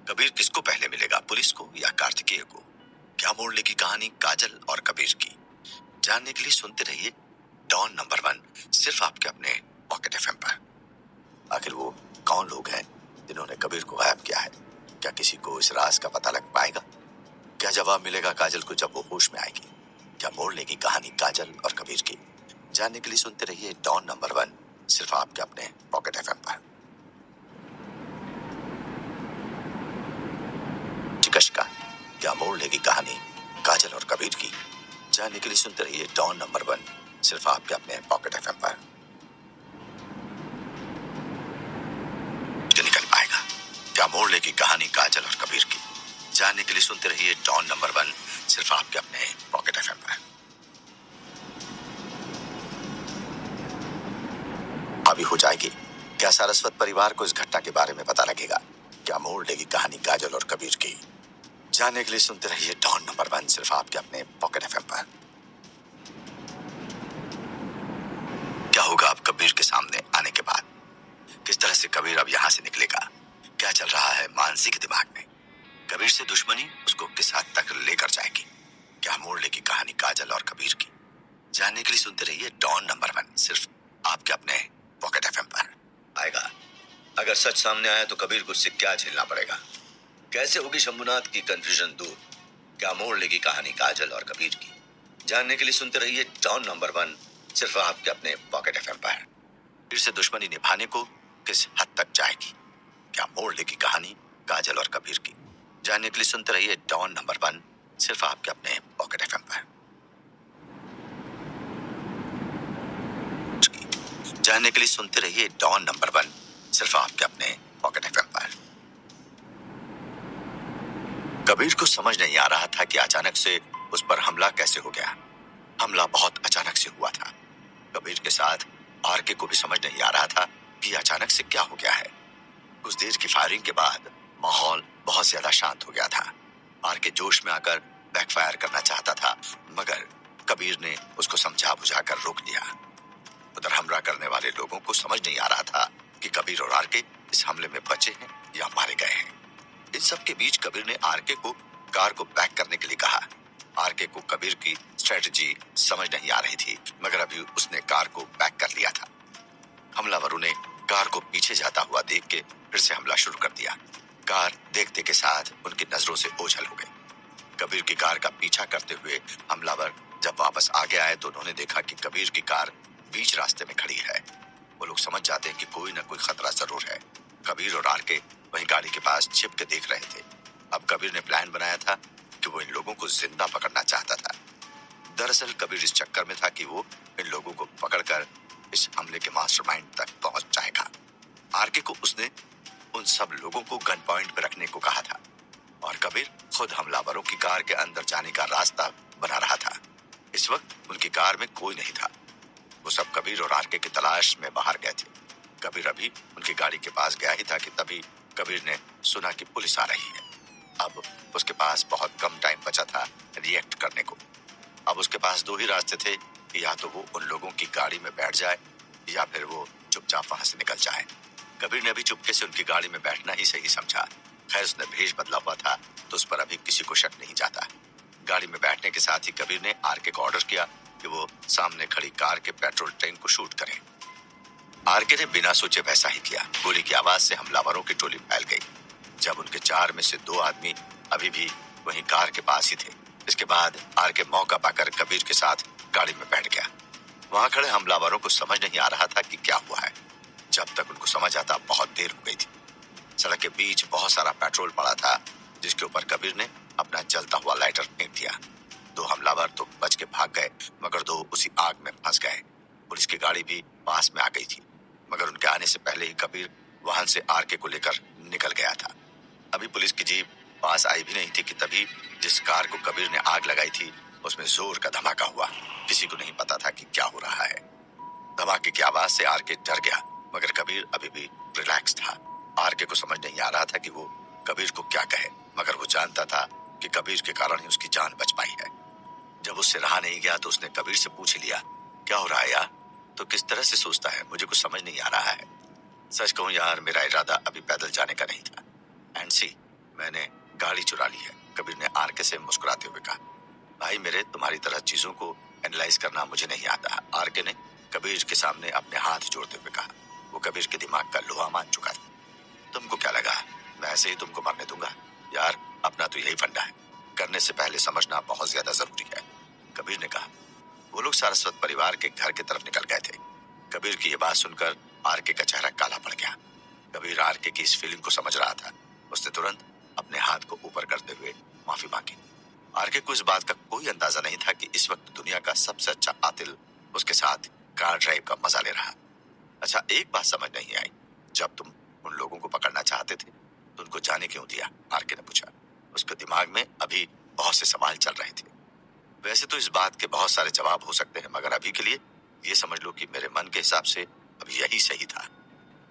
कबीर किसको पहले मिलेगा, पुलिस को या कार्तिकेय को? क्या मोड़ लेगी कहानी काजल और कबीर की? जानने के लिए सुनते रहिए डॉन नंबर 1 सिर्फ आपके अपने पॉकेट एफएम पर। आखिर वो कौन लोग हैं जिन्होंने कबीर को गायब किया है? क्या किसी को इस राज का पता लग पाएगा? क्या जवाब मिलेगा काजल को जब वो होश में आएगी? क्या मोड़ लेगी कहानी काजल और कबीर की? जानने के लिए सुनते रहिए डॉन नंबर 1 सिर्फ आपके अपने पॉकेट एफएम पर। चिकश का क्या मोड़ लेगी कहानी काजल और कबीर की? जानने के लिए सुनते रहिए डॉन नंबर 1 सिर्फ आपके अपने पॉकेट एफएम पर। निकल पाएगा? क्या मोड़ लेगी कहानी काजल और कबीर की? जानने के लिए सुनते रहिए डॉन नंबर 1 सिर्फ आपके अपने पॉकेट एफएम पर। अभी हो जाएगी? क्या सारस्वत परिवार को इस घटना के बारे में पता लगेगा? क्या मोड़ लेगी कहानी काजल और कबीर की? जानने के लिए सुनते रहिए डॉन नंबर 1 सिर्फ आपके अपने पॉकेट एफएम पर। क्या होगा अब कबीर के सामने आने के बाद? किस तरह से कबीर अब यहाँ से निकलेगा? क्या चल रहा है मानसी के दिमाग में? कबीर से दुश्मनी उसको किस हद तक लेकर जाएगी? क्या मोड़ लेगी कहानी काजल और कबीर की? जानने के लिए सुनते रहिए डॉन नंबर 1 सिर्फ आपके अपने पॉकेट एफएम पर। आएगा? अगर सच सामने आया तो कबीर को उससे क्या झेलना पड़ेगा? कैसे होगी शंभुनाथ की कंफ्यूजन दूर? क्या मोड़ लेगी कहानी काजल और कबीर की? जानने के लिए सुनते रहिए डॉन नंबर 1 सिर्फ आपके अपने पॉकेट एफएम पर। फिर से दुश्मनी निभाने को किस हद तक जाएगी? क्या मोड़ लेगी कहानी काजल और कबीर की? जानने के लिए सुनते रहिए डॉन नंबर 1 सिर्फ आपके अपने पॉकेट एफएम पर। जानने के लिए सुनते रहिए डॉन नंबर 1 सिर्फ आपके अपने पॉकेट एफएम पर। कबीर को समझ नहीं आ रहा था कि अचानक से उस पर हमला कैसे हो गया। हमला बहुत अचानक से हुआ था। कबीर के साथ आरके को भी समझ नहीं आ रहा था कि अचानक से क्या हो गया है। कुछ देर की फायरिंग के बाद माहौल बहुत ज्यादा शांत हो गया था। आरके जोश में आकर बैकफायर करना चाहता था, मगर कबीर ने उसको समझा बुझाकर रोक दिया। उधर हमला करने वाले लोगों को समझ नहीं आ रहा था कि कबीर और आरके इस हमले में बचे हैं या मारे गए हैं। इन सब के बीच कबीर ने आरके को कार को बैक करने के लिए कहा। आरके को कबीर की स्ट्रेटजी समझ नहीं आ रही थी, मगर अभी उसने कार को बैक कर लिया था। हमलावरों ने कार को पीछे जाता हुआ देख के फिर से हमला शुरू कर दिया। कार देखते के साथ उनकी नजरों से ओझल हो गई। कबीर की कार का पीछा करते हुए हमलावर जब वापस आगे आए तो उन्होंने देखा कि कबीर की कार बीच रास्ते में खड़ी है। वो लोग समझ जाते हैं कि कोई न कोई खतरा जरूर है। कबीर और आरके वहीं गाड़ी के पास छिप के देख रहे थे। अब कबीर ने प्लान बनाया था कि वो इन लोगों को जिंदा पकड़ना चाहता था। दरअसल कबीर इस चक्कर में था कि वो इन लोगों को पकड़कर इस हमले के मास्टरमाइंड तक पहुंच जाएगा। आरके को उसने उन सब लोगों को गन पॉइंट पर रखने को कहा था और कबीर खुद हमलावरों की कार के अंदर जाने का रास्ता बना रहा था। इस वक्त उनकी कार में कोई नहीं था। वो सब कबीर और आरके की तलाश में बाहर गए थे। कबीर अभी उनकी गाड़ी के पास गया ही था कि तभी कबीर ने सुना कि पुलिस आ रही है। अब उसके पास बहुत कम टाइम बचा था रिएक्ट करने को। अब उसके पास दो ही रास्ते थे कि या तो वो उन लोगों की गाड़ी में बैठ जाए या फिर वो चुपचाप वहां से निकल जाए। कबीर ने भी चुपके से उनकी गाड़ी में बैठना ही सही समझा। खैर उसने भेष बदला हुआ था तो उस पर अभी किसी को शक नहीं जाता। गाड़ी में बैठने के साथ ही कबीर ने आरके को ऑर्डर किया कि वो सामने खड़ी कार के पेट्रोल टैंक को शूट करे। आरके ने बिना सोचे वैसा ही किया। गोली की आवाज से हमलावरों की टोली फैल गई। जब उनके 4 में से 2 आदमी अभी भी वहीं कार के पास ही थे। इसके बाद आरके मौका पाकर कबीर के साथ गाड़ी में बैठ गया। वहां खड़े हमलावरों को समझ नहीं आ रहा था कि क्या हुआ है। जब तक उनको समझ आता बहुत देर हो गई थी। सड़क के बीच बहुत सारा पेट्रोल पड़ा था जिसके ऊपर कबीर ने अपना जलता हुआ लाइटर फेंक दिया। 2 हमलावर तो बच के भाग गए मगर 2 उसी आग में फंस गए। पुलिस की गाड़ी भी पास में आ गई थी मगर उनके आने से पहले ही कबीर वाहन से आरके को लेकर निकल गया था। अभी पुलिस की जीप पास आई भी नहीं थी कि तभी जिस कार को कबीर ने आग लगाई थी उसमें जोर का धमाका हुआ। किसी को नहीं पता था कि क्या हो रहा है। धमाके की आवाज से आरके डर गया मगर कबीर अभी भी रिलैक्स था। आरके को समझ नहीं आ रहा था कि वो कबीर को क्या कहे मगर वो जानता था कि कबीर के कारण ही उसकी जान बच पाई है। जब उससे रहा नहीं गया तो उसने कबीर से पूछ लिया, क्या हो रहा है यार? तो किस तरह से सोचता है, मुझे कुछ समझ नहीं आ रहा है। सच कहूं यार, मेरा इरादा अभी पैदल जाने का नहीं था। एंड सी, मैंने गाड़ी चुरा ली है, कबीर ने आरके से मुस्कुराते हुए कहा। भाई मेरे, तुम्हारी तरह चीजों को एनालाइज करना मुझे नहीं आता, आरके ने कबीर के सामने अपने हाथ जोड़ते हुए कहा। वो कबीर के दिमाग का लोहा मान चुका था। तुमको क्या लगा मैं ऐसे ही तुमको मरने दूंगा? यार अपना तो यही फंडा है, करने से पहले समझना बहुत ज्यादा जरूरी है, कबीर ने कहा। वो लोग सारस्वत परिवार के घर की तरफ निकल गए थे। कबीर की ये बात सुनकर आरके का चेहरा काला पड़ गया। कबीर आरके की इस फीलिंग को समझ रहा था। उसने तुरंत अपने हाथ को ऊपर करते हुए माफी मांगी। आरके को इस बात का कोई अंदाजा नहीं था कि इस वक्त दुनिया का सबसे अच्छा कातिल उसके साथ कार ड्राइव का मजा ले रहा। अच्छा, एक बात समझ नहीं आई, जब तुम उन लोगों को पकड़ना चाहते थे तो उनको जाने क्यों दिया? आरके ने पूछा। उसके दिमाग में अभी बहुत से सवाल चल रहे थे। वैसे तो इस बात के बहुत सारे जवाब हो सकते हैं मगर अभी के लिए ये समझ लो कि मेरे मन के हिसाब से अभी यही सही था।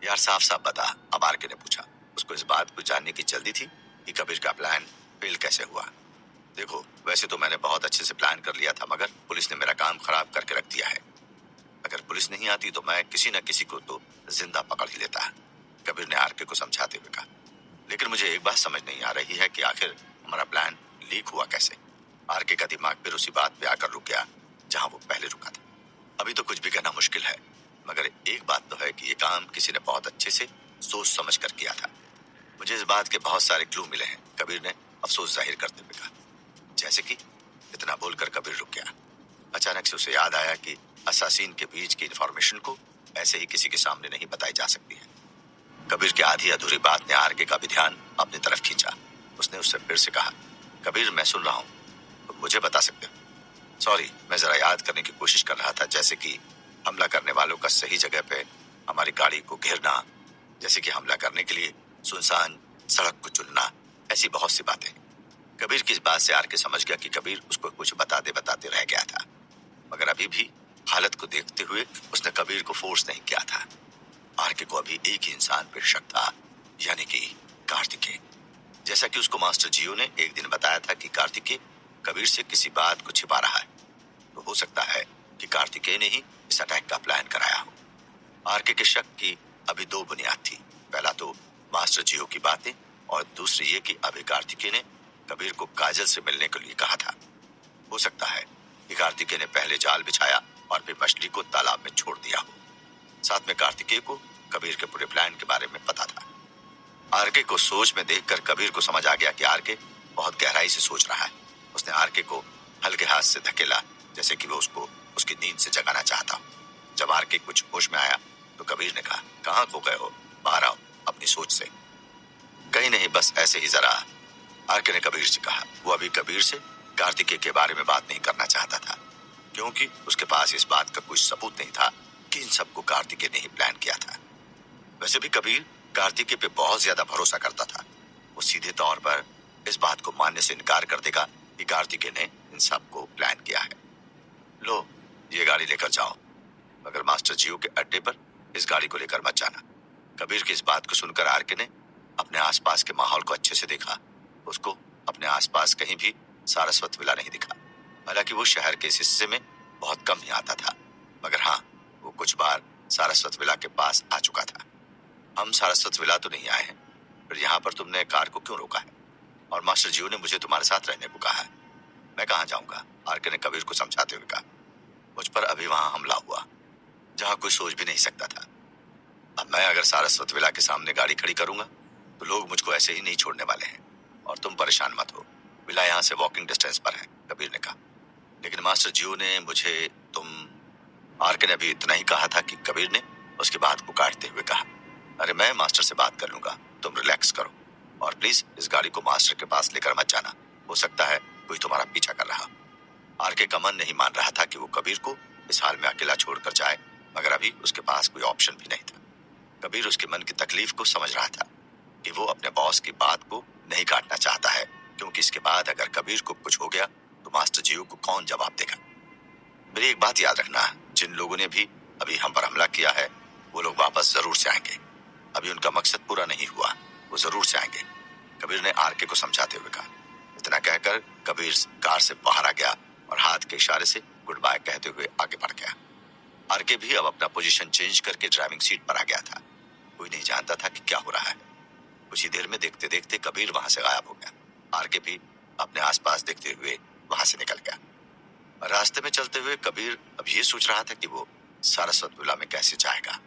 यार साफ साफ बता, अब आरके ने पूछा। उसको इस बात को जानने की जल्दी थी कि कबीर का प्लान फेल कैसे हुआ। देखो, वैसे तो मैंने बहुत अच्छे से प्लान कर लिया था मगर पुलिस ने मेरा काम खराब करके रख दिया है। अगर पुलिस नहीं आती तो मैं किसी न किसी को तो जिंदा पकड़ ही लेता, कबीर ने आरके को समझाते हुए कहा। लेकिन मुझे एक बात समझ नहीं आ रही है कि आखिर हमारा प्लान लीक हुआ कैसे? आरके का दिमाग फिर उसी बात पे आकर रुक गया जहां वो पहले रुका था। अभी तो कुछ भी कहना मुश्किल है मगर एक बात तो है कि ये काम किसी ने बहुत अच्छे से सोच समझ कर किया था। मुझे इस बात के बहुत सारे क्लू मिले हैं, कबीर ने अफसोस जाहिर करते हुए कहा। जैसे कि? इतना बोलकर कबीर रुक गया। अचानक से उसे याद आया कि असासीन के बीच की इंफॉर्मेशन को ऐसे ही किसी के सामने नहीं बताई जा सकती है। कबीर की आधी अधूरी बात ने आरके का भी ध्यान अपनी तरफ खींचा। उसने उससे फिर से कहा, कबीर मैं सुन रहा हूँ, तो मुझे बता सकते हो? सॉरी, मैं जरा याद करने की कोशिश कर रहा था, जैसे कि हमला करने वालों का सही जगह पे हमारी गाड़ी को घेरना, जैसे कि हमला करने के लिए सुनसान सड़क को चुनना, ऐसी बहुत सी बातें। कबीर की इस बात से आरके समझ गया कि कबीर उसको कुछ बताते बताते रह गया था मगर अभी भी हालत को देखते हुए उसने कबीर को फोर्स नहीं किया था। आरके को अभी एक ही इंसान पर शक था, यानी कि कार्तिकेय। जैसा कि उसको मास्टर जियो ने एक दिन बताया था कि कार्तिकेय कबीर से किसी बात को छिपा रहा है, तो हो सकता है कि कार्तिकेय ने ही इस अटैक का प्लान कराया हो। आरके के शक की अभी 2 बुनियाद थी। पहला तो मास्टर जियो की बातें और दूसरी ये कि अभी कार्तिकेय ने कबीर को काजल से मिलने के लिए कहा था। हो सकता है कि कार्तिकेय ने पहले जाल बिछाया और फिर मछली को तालाब में छोड़ दिया हो। साथ में कार्तिकेय को कबीर के पूरे प्लान के बारे में पता था। आरके को सोच में देखकर कबीर को समझ आ गया कि आरके बहुत गहराई से सोच रहा है। उसने आरके को हल्के हाथ से धकेला, जैसे कि वो उसको उसकी नींद से जगाना चाहता हो। जब आरके कुछ होश में आया तो कबीर ने कहा, कहाँ खो गए हो? बाहर आओ अपनी सोच से। कहीं नहीं, बस ऐसे ही जरा, आरके ने कबीर से कहा। वो अभी कबीर से कार्तिकेय के बारे में बात नहीं करना चाहता था, क्योंकि उसके पास इस बात का कोई सबूत नहीं था कि इन सबको कार्तिकेय ने ही प्लान किया था। वैसे भी कबीर कार्तिकेय पे बहुत ज्यादा भरोसा करता था। वो सीधे तौर पर इस बात को मानने से इनकार कर देगा कि कार्तिकेय ने इन सबको प्लान किया है। लो, ये गाड़ी लेकर जाओ, मगर मास्टर जियो के अड्डे पर इस गाड़ी को लेकर मत जाना। कबीर की इस बात को सुनकर आरके ने अपने आसपास के माहौल को अच्छे से देखा। उसको अपने आसपास कहीं भी सारस्वत विला नहीं दिखा। हालांकि वो शहर के इस हिस्से में बहुत कम ही आता था, मगर हाँ, वो कुछ बार सारस्वत विला के पास आ चुका था। हम सारस्वत विला तो नहीं आए हैं, फिर यहाँ पर तुमने कार को क्यों रोका है? और मास्टर जियो ने मुझे तुम्हारे साथ रहने को कहा है। मैं कहाँ जाऊंगा? आरके ने कबीर को समझाते हुए कहा। मुझ पर अभी वहां हमला हुआ, जहाँ कोई सोच भी नहीं सकता था। अब मैं अगर सारस्वत विला के सामने गाड़ी खड़ी करूंगा तो लोग मुझको ऐसे ही नहीं छोड़ने वाले हैं। और तुम परेशान मत हो, विला यहाँ से वॉकिंग डिस्टेंस पर है, कबीर ने कहा। लेकिन मास्टर जियो ने मुझे आरके ने अभी इतना ही कहा था कि कबीर ने उसकी बात को काटते हुए कहा, अरे मैं मास्टर से बात कर लूंगा, तुम रिलैक्स करो और प्लीज इस गाड़ी को मास्टर के पास लेकर मत जाना। हो सकता है कोई तुम्हारा पीछा कर रहा। आरके का मन नहीं मान रहा था कि वो कबीर को इस हाल में अकेला छोड़कर जाए, मगर अभी उसके पास कोई ऑप्शन भी नहीं था। कबीर उसके मन की तकलीफ को समझ रहा था कि वो अपने बॉस की बात को नहीं काटना चाहता है, क्योंकि इसके बाद अगर कबीर को कुछ हो गया तो मास्टर जियो को कौन जवाब देगा। मेरी एक बात याद रखना, जिन लोगों ने भी अभी हम पर हमला किया है वो लोग वापस जरूर से आएंगे। अभी उनका मकसद पूरा नहीं हुआ, वो जरूर से आएंगे, कबीर ने आरके को समझाते हुए कहा। इतना कहकर कबीर कार से बाहर आ गया और हाथ के इशारे से गुड बाय कहते हुए आगे बढ़ गया। आरके भी अब अपना पोजीशन चेंज करके ड्राइविंग सीट पर आ गया था। कोई नहीं जानता था कि क्या हो रहा है। कुछ ही देर में देखते देखते कबीर वहां से गायब हो गया। आरके भी अपने आसपास देखते हुए वहां से निकल गया। रास्ते में चलते हुए कबीर अब ये सोच रहा था कि वो सारस्वत विला में कैसे जाएगा,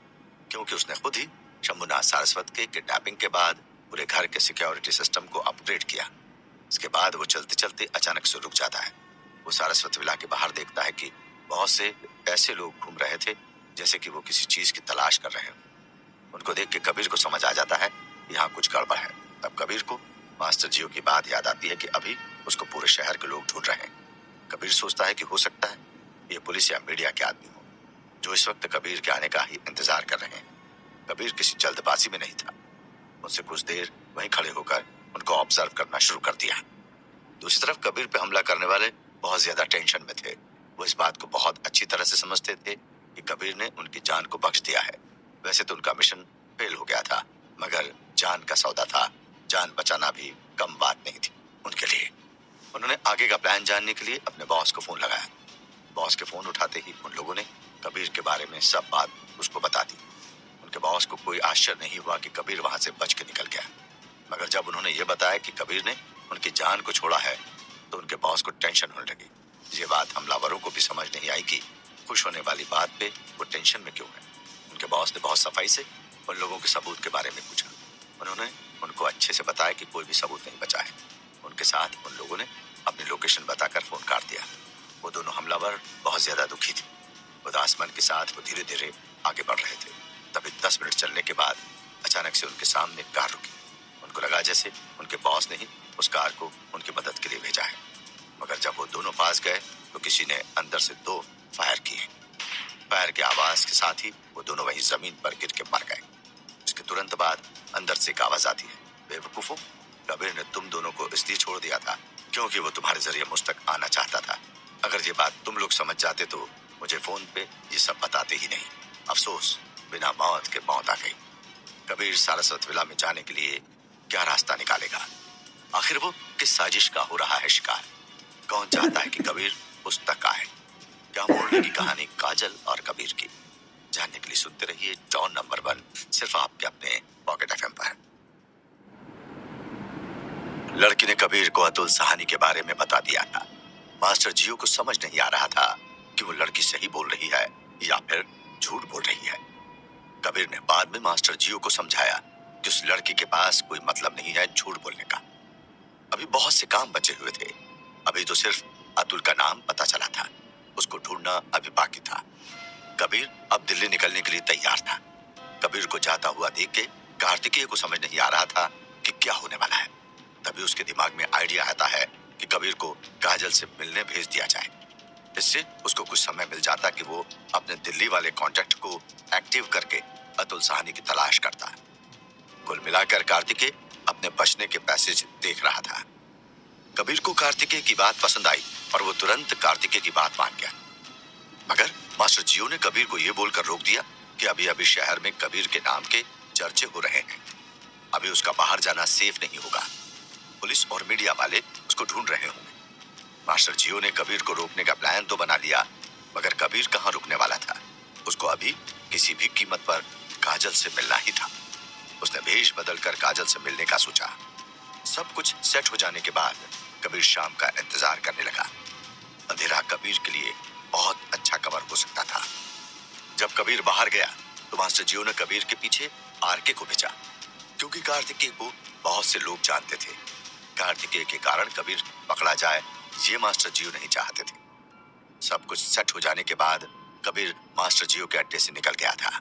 क्योंकि उसने खुद ही शंभुनाथ सारस्वत के किडनैपिंग के बाद पूरे घर के सिक्योरिटी सिस्टम को अपग्रेड किया। इसके बाद वो चलते चलते अचानक से रुक जाता है। वो सारस्वत विला के बाहर देखता है कि बहुत से ऐसे लोग घूम रहे थे जैसे कि वो किसी चीज की तलाश कर रहे हो। उनको देख के कबीर को समझ आ जाता है कि यहाँ कुछ गड़बड़ है। तब कबीर को मास्टर जियो की बात याद आती है कि अभी उसको पूरे शहर के लोग ढूंढ रहे हैं। कबीर सोचता है कि हो सकता है ये पुलिस या मीडिया के आदमी हो, जो इस वक्त कबीर के आने का ही इंतजार कर रहे हैं। कबीर किसी जल्दबाजी में नहीं था। उनसे कुछ देर वहीं खड़े होकर उनको ऑब्जर्व करना शुरू कर दिया। दूसरी तरफ कबीर पे हमला करने वाले बहुत ज्यादा टेंशन में थे। वो इस बात को बहुत अच्छी तरह से समझते थे कि कबीर ने उनकी जान को बख्श दिया है। वैसे तो उनका मिशन फेल हो गया था, मगर जान का सौदा था, जान बचाना भी कम बात नहीं थी उनके लिए। उन्होंने आगे का प्लान जानने के लिए अपने बॉस को फोन लगाया। बॉस के फोन उठाते ही उन लोगों ने कबीर के बारे में सब बात उसको बता दी। उनके बॉस को कोई आश्चर्य नहीं हुआ कि कबीर वहां से बच के निकल गया, मगर जब उन्होंने ये बताया कि कबीर ने उनकी जान को छोड़ा है तो उनके बॉस को टेंशन होने लगी। ये बात हमलावरों को भी समझ नहीं आई कि खुश होने वाली बात पे वो टेंशन में क्यों है। उनके बॉस ने बहुत सफाई से उन लोगों के सबूत के बारे में पूछा। उन्होंने उनको अच्छे से बताया कि कोई भी सबूत नहीं बचा है। उनके साथ उन लोगों ने अपनी लोकेशन बताकर फोन काट दिया। वो दोनों हमलावर बहुत ज्यादा दुखी थे। उदास मन के साथ वो धीरे धीरे आगे बढ़ रहे थे। तभी 10 मिनट चलने के बाद अचानक से उनके सामने कार रुकी। उनको लगा जैसे उनके बॉस ने ही उस कार को उनकी मदद के लिए भेजा है, मगर जब वो दोनों पास गए तो किसी ने अंदर से 2 फायर किए। फायर के आवाज के साथ ही वो दोनों वहीं जमीन पर गिर के मर गए। उसके तुरंत बाद अंदर से एक आवाज आती है, बेवकूफों, कबीर ने तुम दोनों को इसलिए छोड़ दिया था क्योंकि वो तुम्हारे जरिए मुझ तक आना चाहता था। अगर ये बात तुम लोग समझ जाते तो मुझे फोन पे ये सब बताते ही नहीं। अफसोस, बिना मौत के मौत आ गई। कबीर सारस्वत विला में जाने के लिए क्या रास्ता निकालेगा? आखिर वो किस साजिश का हो रहा है शिकार? कौन चाहता है कि कबीर उस तक आए? क्या मोड़ने की कहानी काजल और कबीर की? जानने के लिए सुनते रहिए डॉन नंबर 1, सिर्फ आपके अपने पॉकेट एफएम पर। लड़की ने कबीर को अतुल सहानी के बारे में बता दिया था। मास्टर जियो को समझ नहीं आ रहा था कि वो लड़की सही बोल रही है या फिर झूठ बोल रही है। कबीर ने बाद में मास्टर जियो को समझाया कि उस लड़की के पास कोई मतलब नहीं है झूठ बोलने का। अभी बहुत से काम बचे हुए थे। अभी तो सिर्फ अतुल का नाम पता चला था, उसको ढूंढना अभी बाकी था। कबीर अब दिल्ली निकलने के लिए तैयार था। कबीर को जाता हुआ देख के कार्तिकेय को समझ नहीं आ रहा था कि क्या होने वाला है। तभी उसके दिमाग में आइडिया आता है कि कबीर को काजल से मिलने भेज दिया जाए। इससे उसको कुछ समय मिल जाता कि वो अपने दिल्ली वाले कॉन्टेक्ट को एक्टिव करके अतुल साहनी की तलाश करता। कुल मिलाकर कार्तिकेय अपने बचने के पैसेज देख रहा था। कबीर को कार्तिकेय की बात पसंद आई और वो तुरंत कार्तिकेय की बात मान गया। मगर मास्टर जियो ने कबीर को यह बोलकर रोक दिया कि अभी अभी शहर में कबीर के नाम के चर्चे हो रहे हैं। अभी उसका बाहर जाना सेफ नहीं होगा। पुलिस और मीडिया वाले उसको ढूंढ रहे होंगे। मास्टर जियो ने कबीर को रोकने का प्लान तो बना लिया, मगर कबीर कहाँ रुकने वाला था। उसको अभी किसी भी कीमत पर काजल से मिलना ही था। उसने भेष बदलकर काजल से मिलने का सोचा। सब कुछ सेट हो जाने के बाद कबीर शाम का इंतजार करने लगा। अंधेरा कबीर के लिए बहुत अच्छा कवर हो सकता था। जब कबीर बाहर गया तो मास्टर जियो ने कबीर के पीछे आरके को भेजा, क्योंकि कार्तिकेय को बहुत से लोग जानते थे। कार्तिकेय के कारण कबीर पकड़ा जाए ये मास्टर जियो नहीं चाहते थे। सब कुछ सेट हो जाने के बाद कबीर मास्टर जियो के अड्डे से निकल गया था।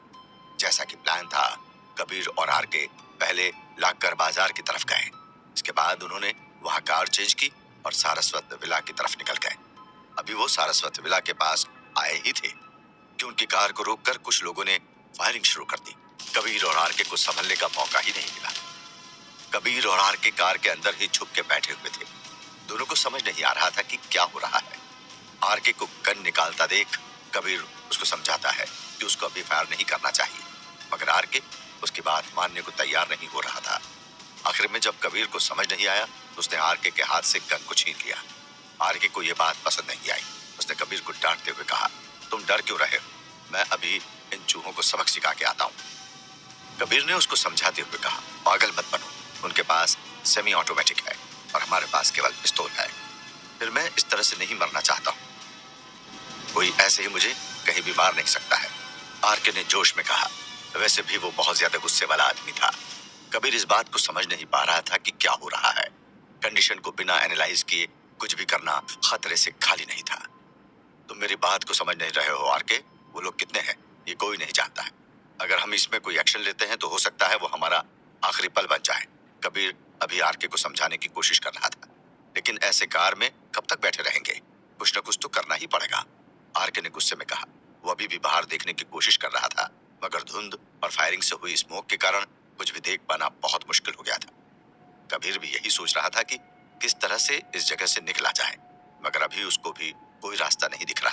जैसा कि प्लान था, कबीर और आरके पहले लाकर बाजार की तरफ गए। इसके बाद उन्होंने वहां कार चेंज की और सारस्वत विला की तरफ निकल गए। अभी वो सारस्वत विला के पास आए ही थे कि उनकी कार को रोककर कुछ लोगों ने फायरिंग शुरू कर दी। कबीर और आरके को संभलने का मौका ही नहीं मिला। कबीर और आरके कार के अंदर ही छुप के बैठे हुए थे। दोनों को समझ नहीं आ रहा था कि क्या हो रहा है। आरके को गन निकालता देख कबीर उसको समझाता है कि उसको अभी फायर नहीं करना चाहिए, मगर आरके उसकी बात मानने को तैयार नहीं हो रहा था। आखिर में जब कबीर को समझ नहीं आया तो उसने आरके के हाथ से गन को छीन लिया। आरके को यह बात पसंद नहीं आई। उसने कबीर को डांटते हुए कहा, तुम डर क्यों रहे हो? मैं अभी इन चूहों को सबक सिखा के आता हूँ। कबीर ने उसको समझाते हुए कहा, पागल मत बनो। उनके पास सेमी ऑटोमेटिक है और हमारे पास केवल पिस्तौल है। फिर मैं इस तरह से नहीं मरना चाहता हूँ। कोई ऐसे ही मुझे कहीं भी मार नहीं सकता है, आरके ने जोश में कहा। वैसे भी वो बहुत ज्यादा गुस्से वाला आदमी था। कबीर इस बात को समझ नहीं पा रहा था कि क्या हो रहा है। कंडीशन को बिना एनालाइज किए कुछ भी करना खतरे से खाली नहीं था। तुम मेरी बात को समझ नहीं रहे हो आरके। वो लोग कितने हैं ये कोई नहीं जानता है। अगर हम इसमें कोई एक्शन लेते हैं तो हो सकता है वो हमारा आखिरी पल बन जाए। कबीर अभी आरके को समझाने की कोशिश कर रहा था, लेकिन ऐसे कार में कब तक बैठे रहेंगे? कुछ न कुछ तो करना ही पड़ेगा, आरके ने गुस्से में कहा। वो अभी भी बाहर देखने की कोशिश कर रहा था, मगर धुंध और फायरिंग से हुई स्मोक के कारण कुछ भी देख पाना बहुत मुश्किल हो गया था। कबीर भी यही सोच रहा था कि किस तरह से इस जगह से निकला जाए, मगर अभी उसको भी